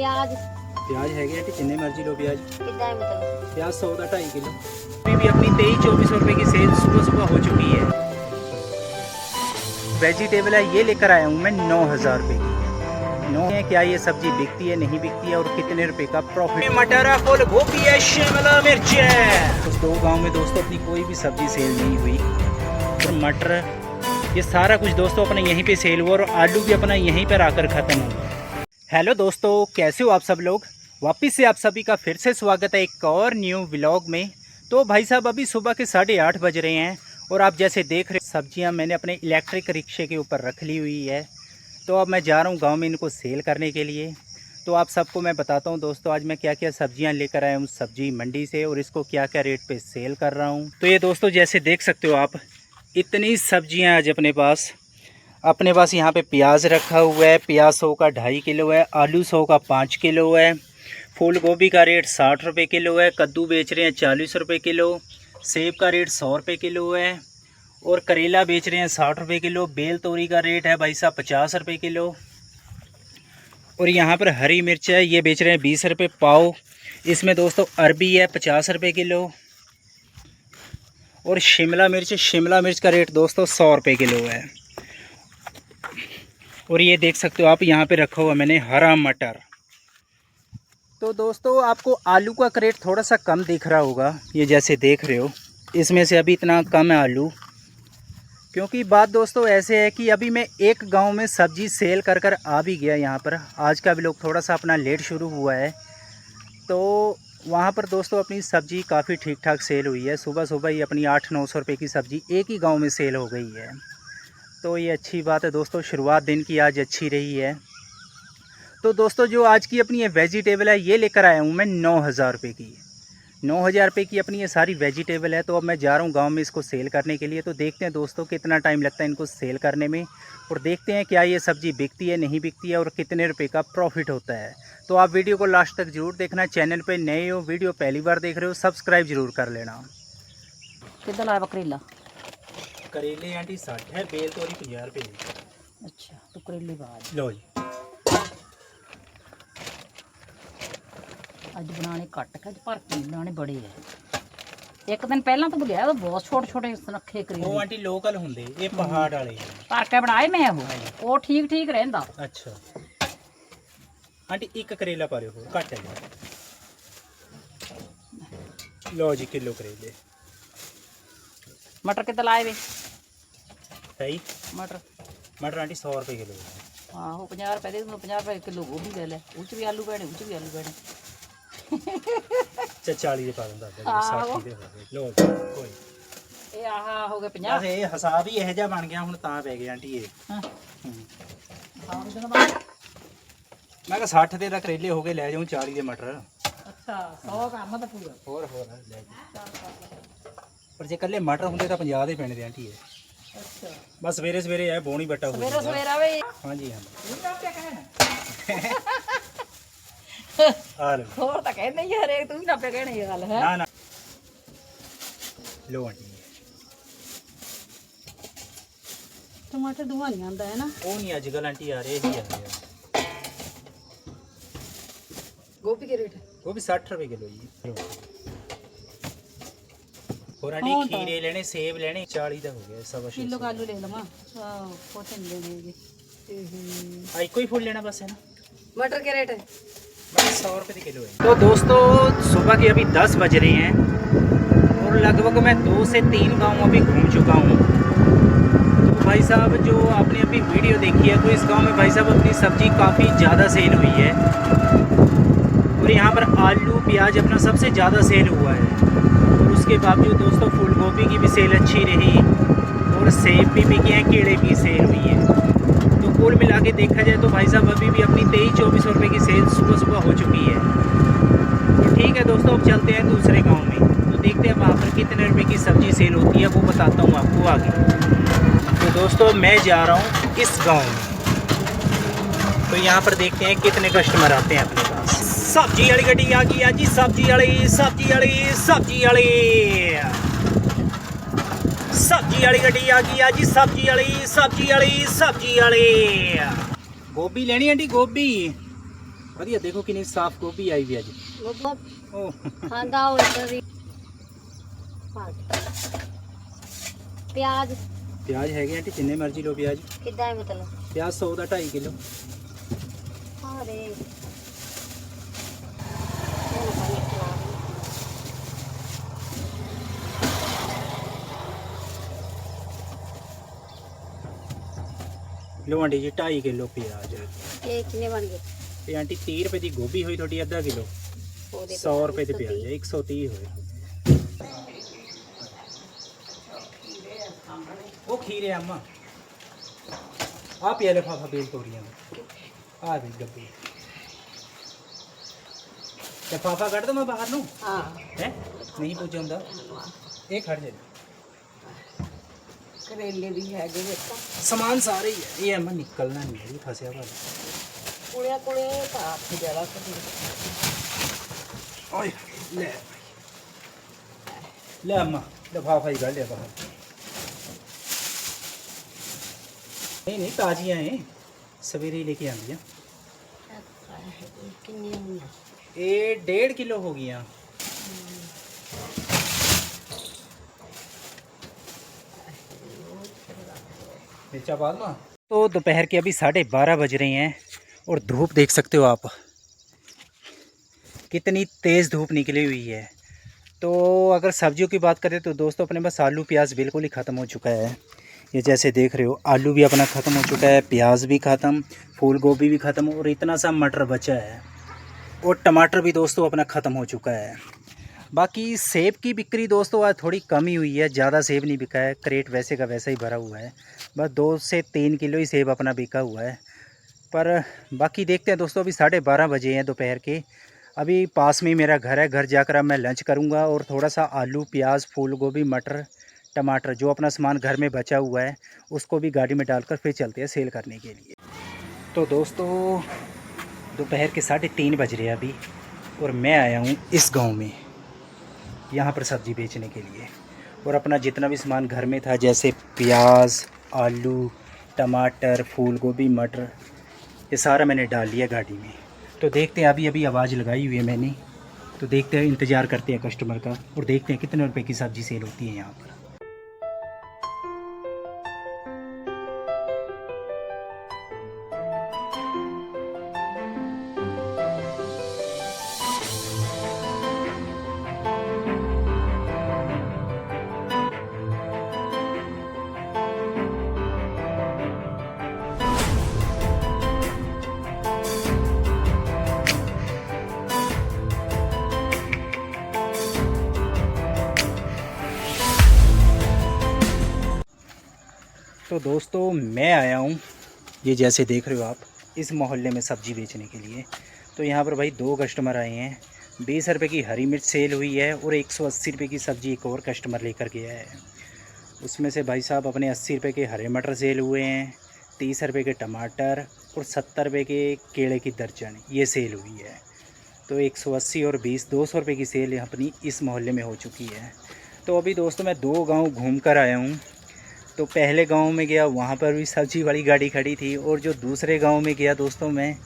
प्याज प्याज है आंटी जिन्ने मर्जी लो प्याज। कितना है मतलब? प्याज 100 का 2.5 किलो। अभी भी अपनी 23-24 रुपए की सेल सुबह सुबह हो चुकी है। वेजिटेबल है ये लेकर आया हूँ मैं 9,000 रुपए की। 9 है। क्या ये सब्जी बिकती है नहीं बिकती है और कितने रुपए का प्रॉफिट? मटर है, फूल गोभी है, शिमला मिर्च है। उस 2 गाँव में दोस्तों अपनी कोई भी सब्जी सेल नहीं हुई। और मटर ये सारा कुछ दोस्तों अपने यहीं पे सेल हुआ और आलू भी अपना यहीं पर आकर ख़त्म हुआ। हेलो दोस्तों, कैसे हो आप सब लोग? वापस से आप सभी का फिर से स्वागत है एक और न्यू व्लॉग में। तो भाई साहब अभी सुबह के 8:30 बज रहे हैं और आप जैसे देख रहे सब्जियां मैंने अपने इलेक्ट्रिक रिक्शे के ऊपर रख ली हुई है। तो अब मैं जा रहा हूं गांव में इनको सेल करने के लिए। तो आप सबको मैं बताता हूं दोस्तों आज मैं क्या क्या सब्जियां लेकर आया हूं सब्जी मंडी से और इसको क्या क्या रेट पे सेल कर रहा हूँ। तो ये दोस्तों जैसे देख सकते हो आप, इतनी सब्जियाँ आज अपने पास यहाँ पे प्याज रखा हुआ है। प्याज 100 का 2.5 किलो है। आलू 100 का 5 किलो है। फूल गोभी का रेट 60 रुपये किलो है। कद्दू बेच रहे हैं 40 रुपये किलो। सेब का रेट 100 रुपये किलो है। और करेला बेच रहे हैं 60 रुपये किलो। बेल तोरी का रेट है भाई साहब 50 रुपये किलो। और यहाँ पर हरी मिर्च है ये बेच रहे हैं 20 रुपये पाव। इसमें दोस्तों अरबी है 50 रुपये किलो। और शिमला मिर्च का रेट दोस्तों 100 रुपये किलो है। और ये देख सकते हो आप यहाँ पे रखा हुआ मैंने हरा मटर। तो दोस्तों आपको आलू का रेट थोड़ा सा कम दिख रहा होगा, ये जैसे देख रहे हो इसमें से अभी इतना कम है आलू। क्योंकि बात दोस्तों ऐसे है कि अभी मैं एक गांव में सब्जी सेल कर आ भी गया यहाँ पर। आज का भी लोग थोड़ा सा अपना लेट शुरू हुआ है। तो वहाँ पर दोस्तों अपनी सब्ज़ी काफ़ी ठीक ठाक सेल हुई है। सुबह सुबह ही अपनी 800-900 रुपये की सब्ज़ी एक ही गांव में सेल हो गई है। तो ये अच्छी बात है दोस्तों, शुरुआत दिन की आज अच्छी रही है। तो दोस्तों जो आज की अपनी ये वेजिटेबल है ये लेकर आया हूँ मैं 9,000 रुपये की। 9,000 रुपये की अपनी ये सारी वेजिटेबल है। तो अब मैं जा रहा हूँ गांव में इसको सेल करने के लिए। तो देखते हैं दोस्तों कितना टाइम लगता है इनको सेल करने में और देखते हैं क्या ये सब्ज़ी बिकती है नहीं बिकती है और कितने रुपए का प्रॉफिट होता है। तो आप वीडियो को लास्ट तक ज़रूर देखना। चैनल पर नए हो, वीडियो पहली बार देख रहे हो, सब्सक्राइब ज़रूर कर लेना। कितना लाया करेला? करेले आंटी 60 है, बेल तोरी 50 रुपये। अच्छा तो करेले बाद लो जी। ਅੱਜ ਬਣਾਣੇ ਘੱਟ ਕੇ ਭਰ ਕੇ ਬਣਾਣੇ ਬੜੇ ਆ। ਇੱਕ ਦਿਨ ਪਹਿਲਾਂ ਤਾਂ ਲਿਆ ਉਹ ਬਹੁਤ ਛੋਟੇ ਛੋਟੇ ਸੁਨੱਖੇ ਕਰੇਲੇ। ਉਹ ਆਂਟੀ ਲੋਕਲ ਹੁੰਦੇ, ਇਹ ਪਹਾੜ ਵਾਲੇ ਭਰ ਕੇ ਬਣਾਏ ਮੈਂ ਉਹ ਠੀਕ ਠੀਕ ਰਹਿੰਦਾ। ਅੱਛਾ ਆਂਟੀ ਇੱਕ ਕਰੇਲਾ ਪਾ ਲਿਓ, ਹੋਰ ਘੱਟ ਹੈ। ਲੋ ਜੀ ਕਿਲੋ ਕਰੇਲੇ। ਮਟਰ ਕਿੱਦਾਂ ਲਾਏ ਵੇ? ਸਹੀ ਮਟਰ ਆਂਟੀ 100 रुपये किलो। ਆਹੋ 50 ਰੁਪਏ ਦੇ 50 ਰੁਪਏ ਕਿਲੋ ਗੋਭੀ ਲੈ ਲੈ। ਉਹ ਚ ਵੀ ਆਲੂ ਪੈਣੇ, ਉਹ ਚ ਵੀ ਆਲੂ ਪੈਣੇ। 40 ਦੇ ਪਾ ਦਿੰਦਾ 60 ਦੇ ਹੋ ਗਏ। ਲੋ ਕੋਈ ਇਹ ਆਹ ਹੋ ਗਏ 50। ਬਸ ਇਹ ਹਿਸਾਬ ਹੀ ਇਹੋ ਜਿਹਾ ਬਣ ਗਿਆ ਹੁਣ ਤਾਂ ਪੈ ਗਏ ਆਂਟੀ ਇਹ। ਹਾਂ ਮੈਂ ਕਿਹਾ 60 ਦੇ ਤਾਂ ਕਰੇਲੇ ਹੋ ਗਏ, ਲੈ ਜਾਉਂ 40 ਦੇ ਮਟਰ। ਅੱਛਾ 100 ਕੰਮ ਤਾਂ ਪੂਰਾ। ਹੋਰ ਲੈ ਜਾ। ਪਰ ਜੇ ਇਕੱਲੇ ਮਟਰ ਹੁੰਦੇ ਤਾਂ 50 ਦੇ ਪੈਣੇ ਦੇ ਆਂਟੀ ਇਹ। ਅੱਛਾ ਬਸ ਸਵੇਰੇ ਸਵੇਰੇ ਇਹ ਬੋਣੀ ਬੱਟਾ ਹੋ ਸਵੇਰੇ ਸਵੇਰਾ ਵੇ। ਹਾਂਜੀ ਹਾਂ ਇਹ ਤਾਂ ਕਿਆ ਕਹਿਣਾ ਆ ਲਓ। ਹੋਰ ਤਾਂ ਕਹਿੰਦੇ ਹੀ ਹਰੇਕ ਤੂੰ ਵੀ ਨਾ ਪਿਆ ਕਹਿਣੀ ਇਹ ਗੱਲ ਹੈ। ਨਾ ਲੋ ਆਂਟੀ टमाटर धुआं नहीं आंदा है ना। ਉਹ ਨਹੀਂ ਅੱਜ ਕੱਲ੍ਹ ਆਂਟੀ ਆ ਰਹੇ ਹੀ ਆ ਰਹੇ। गोभी के रेट ਉਹ ਵੀ 60 रुपये किलो जी। और आंटी खीरे लेने, सेब लेने 40 का हो गया, 650 किलो का आलू ले लवा। कुछ नहीं लेने ये। एक ही फूल लेना बस है ना। मटर के रेट है बस 100 रुपये किलो है। तो दोस्तों सुबह के अभी 10 बज रहे हैं और लगभग मैं 2 से 3 गाँव अभी घूम चुका हूँ। तो भाई साहब जो आपने अभी वीडियो देखी है तो इस गांव में भाई साहब अपनी सब्ज़ी काफ़ी ज़्यादा सेल हुई है और यहाँ पर आलू प्याज अपना सबसे ज़्यादा सेल हुआ है। और उसके बावजूद दोस्तों फूल गोभी की भी सेल अच्छी रही और सेब भी बिके हैं, कीड़े की सेल हुई है। तो कुल मिला के देखा जाए तो भाई साहब अभी भी अपनी 23-24 रुपये की सेल सुबह सुबह हो चुकी है। तो ठीक है दोस्तों अब चलते हैं दूसरे गाँव में। तो देखते हैं वहाँ पर कितने रुपये की सब्ज़ी सेल होती है, वो बताता हूँ आपको आगे। तो दोस्तों मैं जा रहा हूँ इस गांव में। तो यहाँ पर देखते हैं कितने कस्टमर आते हैं अपने पास। सब्जी वाली गड्डी आ गई है जी। सब्जी वाली गड्डी आ गई है जी। सब्जी वाली। गोभी लेनी आंटी गोभी। ਵਧੀਆ ਦੇਖੋ ਕਿੰਨੀ ਸਾਫ਼ ਗੋਭੀ ਆਈ ਵੀ ਅੱਜ। ਓ ਖਾਂਦਾ ਹੋਏ ਤਰੀ ਪਿਆਜ਼ ਪਿਆਜ਼ ਹੈਗੇ ਆਂਟੀ ਜਿੰਨੇ ਮਰਜ਼ੀ ਲਓ ਪਿਆਜ਼। ਕਿੱਦਾਂ ਹੈ ਮਤਲਬ? ਪਿਆਜ਼ 100 ਦਾ 2.5 ਕਿਲੋ। ਅਰੇ ਲਓ ਆਂਟੀ ਜੀ 2.5 ਕਿਲੋ ਪਿਆਜ਼। ਇਹ ਕਿੰਨੇ ਬਣ ਗਏ? ਤੇ ਆਂਟੀ 30 ਰੁਪਏ ਦੀ ਗੋਭੀ ਹੋਈ ਤੁਹਾਡੀ, ਅੱਧਾ ਕਿਲੋ। ਉਹਦੇ 100 ਰੁਪਏ ਦੇ ਪਿਆਜ਼ ਹੈ, 130 ਹੋਏ। ਉਹ ਖੀਰੇ ਅम्मा आप ये लिफाफा बेल तोड़ियाँ आ गई डब्बी लिफाफा कट दो मैं बाहर नू ਹਾਂ है नहीं पूछा ਹੁੰਦਾ ਇਹ ਖੜ ਜਾ। ਕਰੇਲੇ ਵੀ ਹੈਗੇ ਵੇਖੋ ਸਮਾਨ ਸਾਰੇ ਹੀ ਹੈ, ਇਹ ਅम्मा ਨਿਕਲਣਾ ਨਹੀਂ ਹੈ, ਫਸਿਆ ਵਾ। ਕੋਲੇ ਤਾਂ ਆਪ ਜਰਾ ਕਰ ਓਏ ਲੈ ਲੈ अम्मा लिफाफा ही ਕੱਢ ਲਿਆ ਬਾਹਰ। नहीं ताजियाँ हैं, सवेरे ही लेके आंदियाँ। ਕਿੰਨੀਆਂ ਹੋਈਆਂ? ये 1.5 किलो हो गया। मिर्चा बाद में। तो दोपहर के अभी 12:30 बज रहे हैं और धूप देख सकते हो आप, कितनी तेज़ धूप निकली हुई है। तो अगर सब्जियों की बात करें तो दोस्तों अपने पास आलू प्याज बिल्कुल ही ख़त्म हो चुका है। ये जैसे देख रहे हो आलू भी अपना ख़त्म हो चुका है, प्याज भी ख़त्म, फूल गोभी भी ख़त्म और इतना सा मटर बचा है और टमाटर भी दोस्तों अपना ख़त्म हो चुका है। बाकी सेब की बिक्री दोस्तों आज थोड़ी कम ही हुई है, ज़्यादा सेब नहीं बिका है, क्रेट वैसे का वैसा ही भरा हुआ है, बस 2 से 3 किलो ही सेब अपना बिका हुआ है। पर बाकी देखते हैं दोस्तों, अभी 12:30 बजे हैं दोपहर के। अभी पास में ही मेरा घर है, घर जाकर अब मैं लंच करूँगा और थोड़ा सा आलू प्याज फूल गोभी मटर टमाटर जो अपना सामान घर में बचा हुआ है उसको भी गाड़ी में डालकर फिर चलते हैं सेल करने के लिए। तो दोस्तों दोपहर के 3:30 बज रहे हैं अभी और मैं आया हूँ इस गांव में यहाँ पर सब्ज़ी बेचने के लिए। और अपना जितना भी सामान घर में था जैसे प्याज आलू टमाटर फूल गोभी मटर ये सारा मैंने डाल लिया गाड़ी में। तो देखते हैं, अभी अभी आवाज़ लगाई हुई है मैंने, तो देखते हैं, इंतज़ार करते हैं कस्टमर का और देखते हैं कितने रुपए की सब्ज़ी सेल होती है यहाँ पर। तो दोस्तों मैं आया हूँ, ये जैसे देख रहे हो आप, इस मोहल्ले में सब्ज़ी बेचने के लिए। तो यहाँ पर भाई 2 कस्टमर आए हैं, 20 रुपये की हरी मिर्च सेल हुई है और 180 रुपये की सब्ज़ी एक और कस्टमर लेकर गया है। उसमें से भाई साहब अपने 80 रुपये के हरे मटर सेल हुए हैं, 30 रुपये के टमाटर और 70 रुपये के केले की दर्जन ये सेल हुई है। तो 180 और 20 200 रुपये की सेल अपनी इस मोहल्ले में हो चुकी है। तो अभी दोस्तों मैं 2 गांव घूम कर आया हूँ। तो पहले गांव में गया, वहाँ पर भी सब्ज़ी वाली गाड़ी खड़ी थी, और जो दूसरे गांव में गया दोस्तों मैं,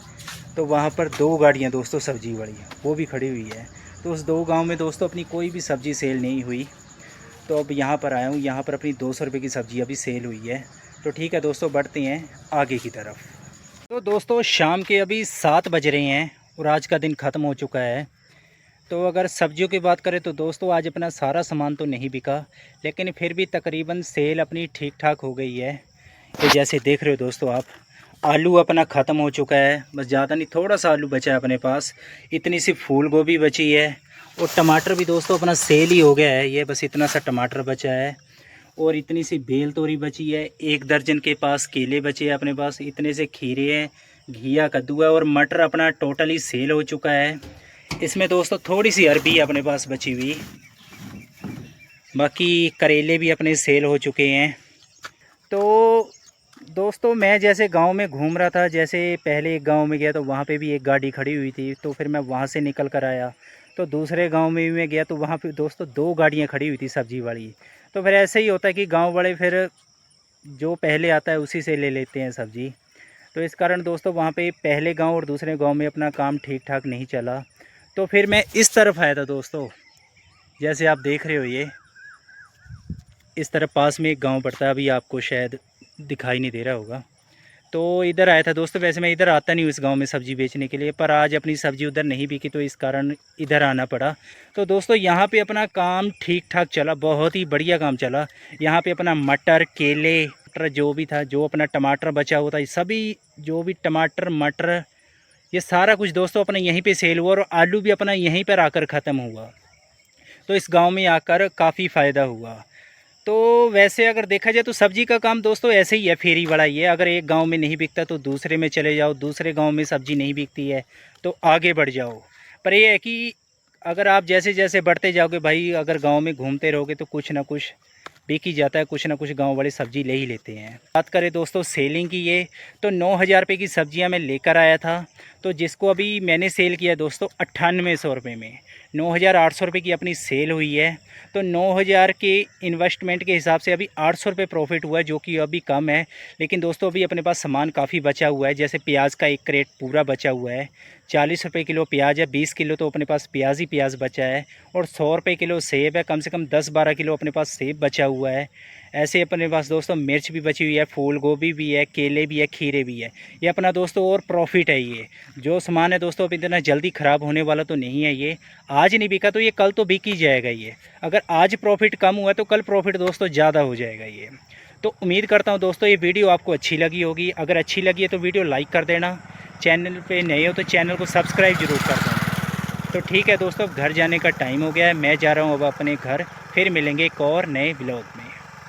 तो वहाँ पर 2 गाड़ियाँ दोस्तों सब्ज़ी वाली वो भी खड़ी हुई है। तो उस 2 गांव में दोस्तों अपनी कोई भी सब्ज़ी सेल नहीं हुई। तो अब यहाँ पर आया हूँ, यहाँ पर अपनी 200 रुपये की सब्ज़ी अभी सेल हुई है। तो ठीक है दोस्तों, बढ़ते हैं आगे की तरफ। तो दोस्तों शाम के अभी 7 बज रहे हैं और आज का दिन ख़त्म हो चुका है। तो अगर सब्जियों की बात करें तो दोस्तों आज अपना सारा सामान तो नहीं बिका, लेकिन फिर भी तकरीबन सेल अपनी ठीक ठाक हो गई है। ये जैसे देख रहे हो दोस्तों आप, आलू अपना ख़त्म हो चुका है, बस ज़्यादा नहीं, थोड़ा सा आलू बचा है अपने पास, इतनी सी फूल गोभी बची है, और टमाटर भी दोस्तों अपना सेल ही हो गया है, ये बस इतना सा टमाटर बचा है, और इतनी सी बेल तोरी बची है, 1 दर्जन के पास केले बचे हैं अपने पास, इतने से खीरे हैं, घिया कद्दू है, और मटर अपना टोटली सेल हो चुका है। इसमें दोस्तों थोड़ी सी अरबी अपने पास बची हुई, बाकी करेले भी अपने सेल हो चुके हैं। तो दोस्तों मैं जैसे गांव में घूम रहा था, जैसे पहले एक गांव में गया तो वहाँ पे भी एक गाड़ी खड़ी हुई थी, तो फिर मैं वहाँ से निकल कर आया। तो दूसरे गांव में भी मैं गया तो वहाँ पे दोस्तों 2 गाड़ियाँ खड़ी हुई थी सब्ज़ी वाली। तो फिर ऐसे ही होता है कि गांव वाले फिर जो पहले आता है उसी से ले लेते हैं सब्ज़ी। तो इस कारण दोस्तों वहाँ पे पहले गांव और दूसरे गांव में अपना काम ठीक ठाक नहीं चला। तो फिर मैं इस तरफ आया था दोस्तों, जैसे आप देख रहे हो ये इस तरफ पास में एक गांव पड़ता है, अभी आपको शायद दिखाई नहीं दे रहा होगा। तो इधर आया था दोस्तों। वैसे मैं इधर आता नहीं हूँ इस गांव में सब्ज़ी बेचने के लिए, पर आज अपनी सब्ज़ी उधर नहीं बिकी तो इस कारण इधर आना पड़ा। तो दोस्तों यहाँ पे अपना काम ठीक ठाक चला, बहुत ही बढ़िया काम चला। यहाँ पे अपना मटर, केले, जो भी था, जो अपना टमाटर बचा हुआ था, सभी जो भी टमाटर, मटर, ये सारा कुछ दोस्तों अपना यहीं पे सेल हुआ। और आलू भी अपना यहीं पर आकर ख़त्म हुआ। तो इस गांव में आकर काफ़ी फ़ायदा हुआ। तो वैसे अगर देखा जाए तो सब्ज़ी का काम दोस्तों ऐसे ही है, फेरी वाला ही है। अगर एक गांव में नहीं बिकता तो दूसरे में चले जाओ, दूसरे गांव में सब्ज़ी नहीं बिकती है तो आगे बढ़ जाओ। पर यह है कि अगर आप जैसे जैसे बढ़ते जाओगे भाई, अगर गांव में घूमते रहोगे तो कुछ ना कुछ बिक ही जाता है, कुछ ना कुछ गांव वाले सब्ज़ी ले ही लेते हैं। बात करें दोस्तों सेलिंग की, ये तो 9,000 रुपये की सब्ज़ियाँ मैं लेकर आया था। तो जिसको अभी मैंने सेल किया दोस्तों 9800 रुपये में, 9,800 रुपये की अपनी सेल हुई है। तो 9,000 के इन्वेस्टमेंट के हिसाब से अभी 800 रुपये प्रॉफिट हुआ है, जो कि अभी कम है। लेकिन दोस्तों अभी अपने पास सामान काफ़ी बचा हुआ है। जैसे प्याज का 1 क्रेट पूरा बचा हुआ है, 40 रुपये किलो प्याज है, 20 किलो तो अपने पास प्याज ही प्याज बचा है। और 100 रुपये किलो सेब है, कम से कम 10-12 किलो अपने पास सेब बचा हुआ है। ऐसे अपने पास दोस्तों मिर्च भी बची हुई है, फूल गोभी भी है, केले भी है, खीरे भी है। ये अपना दोस्तों और प्रॉफिट है। ये जो सामान है दोस्तों अभी इतना जल्दी ख़राब होने वाला तो नहीं है। ये आज नहीं बिका तो ये कल तो बिक ही जाएगा। ये अगर आज प्रॉफिट कम हुआ तो कल प्रॉफिट दोस्तों ज़्यादा हो जाएगा। ये तो उम्मीद करता हूँ दोस्तों ये वीडियो आपको अच्छी लगी होगी। अगर अच्छी लगी है तो वीडियो लाइक कर देना, चैनल पे नए हो तो चैनल को सब्सक्राइब जरूर कर देना। तो ठीक है दोस्तों, घर जाने का टाइम हो गया है, मैं जा रहा हूँ अब अपने घर। फिर मिलेंगे एक और नए ब्लॉग में।